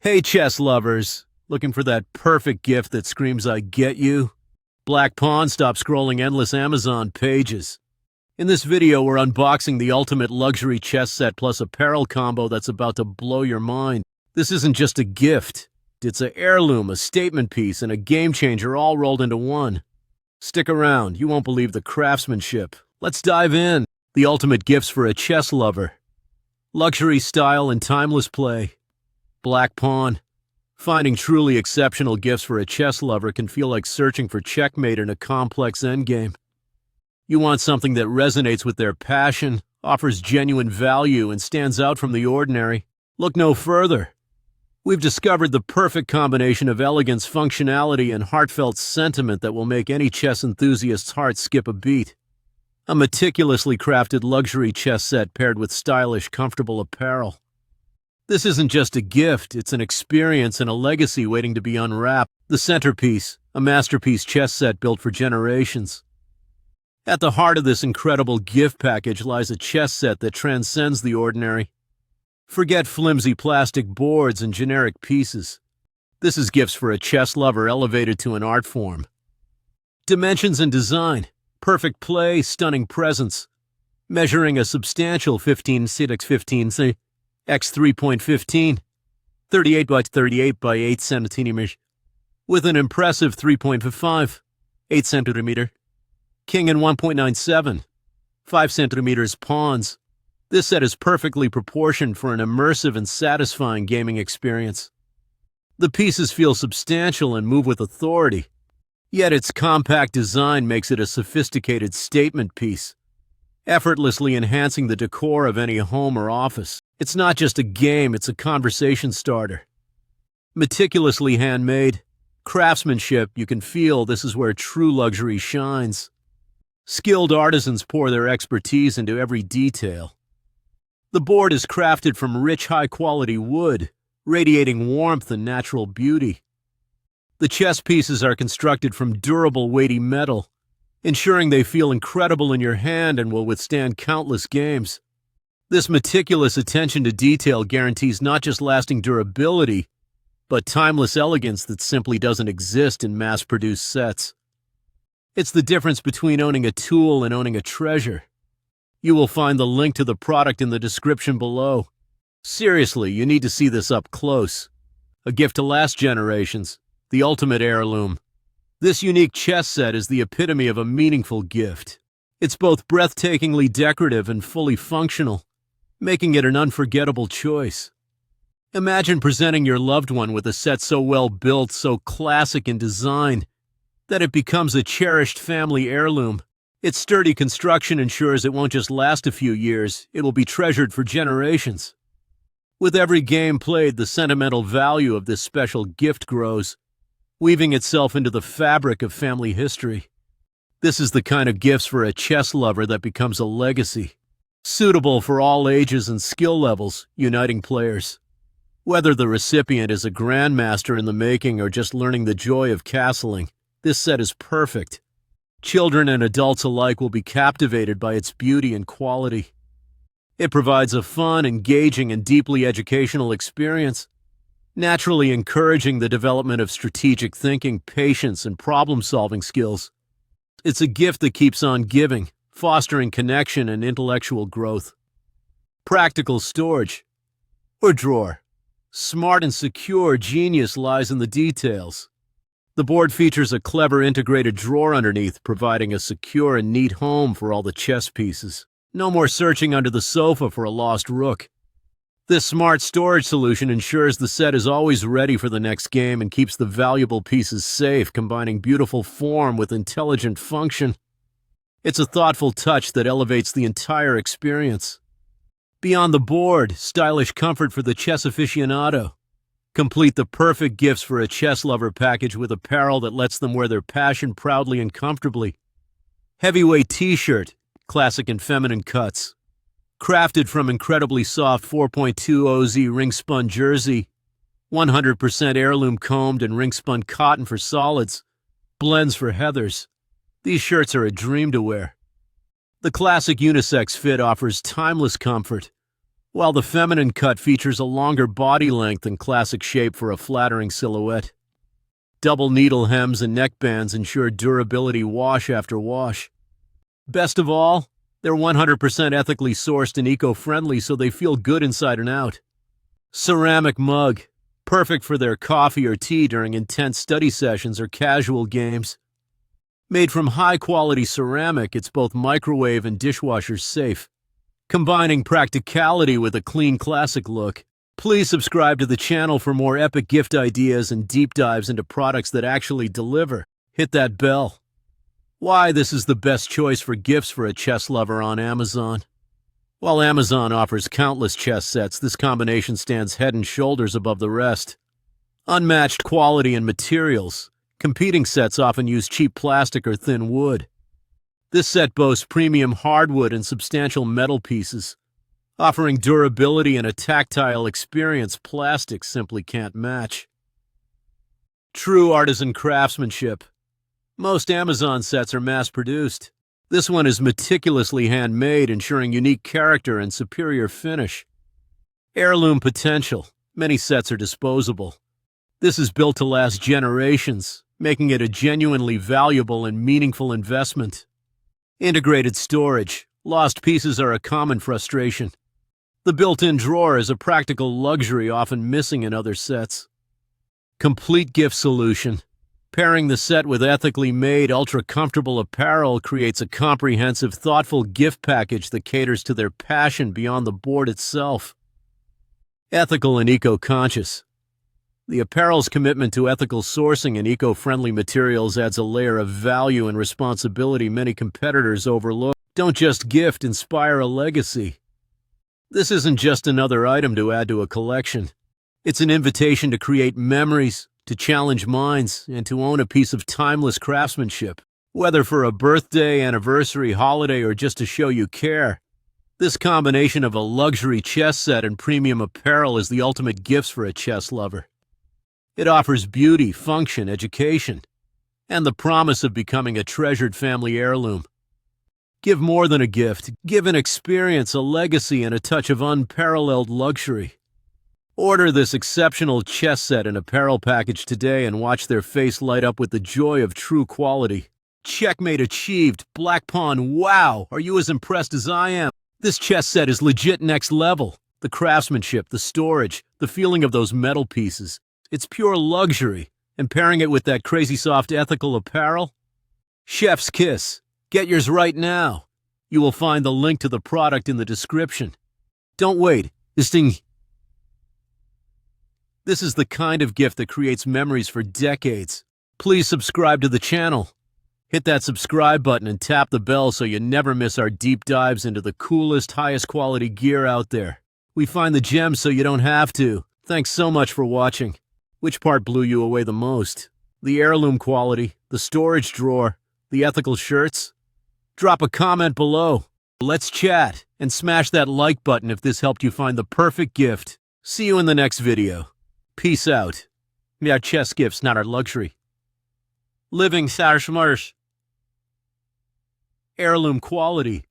Hey, chess lovers. Looking for that perfect gift that screams, I get you? Black Pawn, stop scrolling endless Amazon pages. In this video, we're unboxing the ultimate luxury chess set plus apparel combo that's about to blow your mind. This isn't just a gift. It's an heirloom, a statement piece, and a game changer all rolled into one. Stick around. You won't believe the craftsmanship. Let's dive in. The ultimate gifts for a chess lover. Luxury style and timeless play. Black Pawn. Finding truly exceptional gifts for a chess lover can feel like searching for checkmate in a complex endgame. You want something that resonates with their passion, offers genuine value, and stands out from the ordinary. Look no further. We've discovered the perfect combination of elegance, functionality, and heartfelt sentiment that will make any chess enthusiast's heart skip a beat. A meticulously crafted luxury chess set paired with stylish, comfortable apparel. This isn't just a gift, it's an experience and a legacy waiting to be unwrapped. The centerpiece, a masterpiece chess set built for generations. At the heart of this incredible gift package lies a chess set that transcends the ordinary. Forget flimsy plastic boards and generic pieces. This is gifts for a chess lover elevated to an art form. Dimensions and design, perfect play, stunning presence. Measuring a substantial 15x15 x 3.15, 38 by 38 by 8 centimeters, with an impressive 3.55, 8 centimeter, king and 1.97, 5 centimeters pawns. This set is perfectly proportioned for an immersive and satisfying gaming experience. The pieces feel substantial and move with authority, yet its compact design makes it a sophisticated statement piece, effortlessly enhancing the decor of any home or office. It's not just a game, it's a conversation starter. Meticulously handmade, craftsmanship, you can feel this is where true luxury shines. Skilled artisans pour their expertise into every detail. The board is crafted from rich, high-quality wood, radiating warmth and natural beauty. The chess pieces are constructed from durable, weighty metal, ensuring they feel incredible in your hand and will withstand countless games. This meticulous attention to detail guarantees not just lasting durability, but timeless elegance that simply doesn't exist in mass-produced sets. It's the difference between owning a tool and owning a treasure. You will find the link to the product in the description below. Seriously, you need to see this up close. A gift to last generations, the ultimate heirloom. This unique chess set is the epitome of a meaningful gift. It's both breathtakingly decorative and fully functional, making it an unforgettable choice. Imagine presenting your loved one with a set so well built, so classic in design, that it becomes a cherished family heirloom. Its sturdy construction ensures it won't just last a few years, it will be treasured for generations. With every game played, the sentimental value of this special gift grows, weaving itself into the fabric of family history. This is the kind of gifts for a chess lover that becomes a legacy. Suitable for all ages and skill levels, uniting players. Whether the recipient is a grandmaster in the making or just learning the joy of castling, this set is perfect. Children and adults alike will be captivated by its beauty and quality. It provides a fun, engaging, and deeply educational experience, naturally encouraging the development of strategic thinking, patience, and problem-solving skills. It's a gift that keeps on giving, fostering connection and intellectual growth. Practical storage or drawer. Smart and secure, genius lies in the details. The board features a clever integrated drawer underneath, providing a secure and neat home for all the chess pieces. No more searching under the sofa for a lost rook. This smart storage solution ensures the set is always ready for the next game and keeps the valuable pieces safe, combining beautiful form with intelligent function. It's a thoughtful touch that elevates the entire experience. Beyond the board, stylish comfort for the chess aficionado. Complete the perfect gifts for a chess lover package with apparel that lets them wear their passion proudly and comfortably. Heavyweight t-shirt, classic and feminine cuts. Crafted from incredibly soft 4.2 OZ ring-spun jersey. 100% heirloom combed and ring-spun cotton for solids. Blends for heathers. These shirts are a dream to wear. The classic unisex fit offers timeless comfort. while the feminine cut features a longer body length and classic shape for a flattering silhouette. Double needle hems and neckbands ensure durability wash after wash. Best of all, they're 100% ethically sourced and eco-friendly, so they feel good inside and out. Ceramic mug, perfect for their coffee or tea during intense study sessions or casual games. Made from high-quality ceramic, it's both microwave and dishwasher safe, combining practicality with a clean classic look. Please subscribe to the channel for more epic gift ideas and deep dives into products that actually deliver. Hit that bell. Why this is the best choice for gifts for a chess lover on Amazon. While Amazon offers countless chess sets, this combination stands head and shoulders above the rest. Unmatched quality and materials. Competing sets often use cheap plastic or thin wood. This set boasts premium hardwood and substantial metal pieces, offering durability and a tactile experience plastic simply can't match. True artisan craftsmanship. Most Amazon sets are mass-produced. This one is meticulously handmade, ensuring unique character and superior finish. Heirloom potential. Many sets are disposable. This is built to last generations, making it a genuinely valuable and meaningful investment. Integrated storage. Lost pieces are a common frustration. The built-in drawer is a practical luxury often missing in other sets. Complete gift solution. Pairing the set with ethically made, ultra-comfortable apparel creates a comprehensive, thoughtful gift package that caters to their passion beyond the board itself. Ethical and eco-conscious. The apparel's commitment to ethical sourcing and eco-friendly materials adds a layer of value and responsibility many competitors overlook. Don't just gift, inspire a legacy. This isn't just another item to add to a collection. It's an invitation to create memories, to challenge minds, and to own a piece of timeless craftsmanship. Whether for a birthday, anniversary, holiday, or just to show you care, this combination of a luxury chess set and premium apparel is the ultimate gifts for a chess lover. It offers beauty, function, education, and the promise of becoming a treasured family heirloom. Give more than a gift. Give an experience, a legacy, and a touch of unparalleled luxury. Order this exceptional chess set and apparel package today and watch their face light up with the joy of true quality. Checkmate achieved. Black Pawn, wow! Are you as impressed as I am? This chess set is legit next level. The craftsmanship, the storage, the feeling of those metal pieces. It's pure luxury. And pairing it with that crazy soft ethical apparel? Chef's kiss. Get yours right now. You will find the link to the product in the description. Don't wait. This is the kind of gift that creates memories for decades. Please subscribe to the channel. Hit that subscribe button and tap the bell so you never miss our deep dives into the coolest, highest quality gear out there. We find the gems so you don't have to. Thanks so much for watching. Which part blew you away the most? The heirloom quality, the storage drawer, the ethical shirts? Drop a comment below. Let's chat and smash that like button if this helped you find the perfect gift. See you in the next video. Peace out. Our chess gifts, not our luxury. Living Sarshmars. Heirloom quality.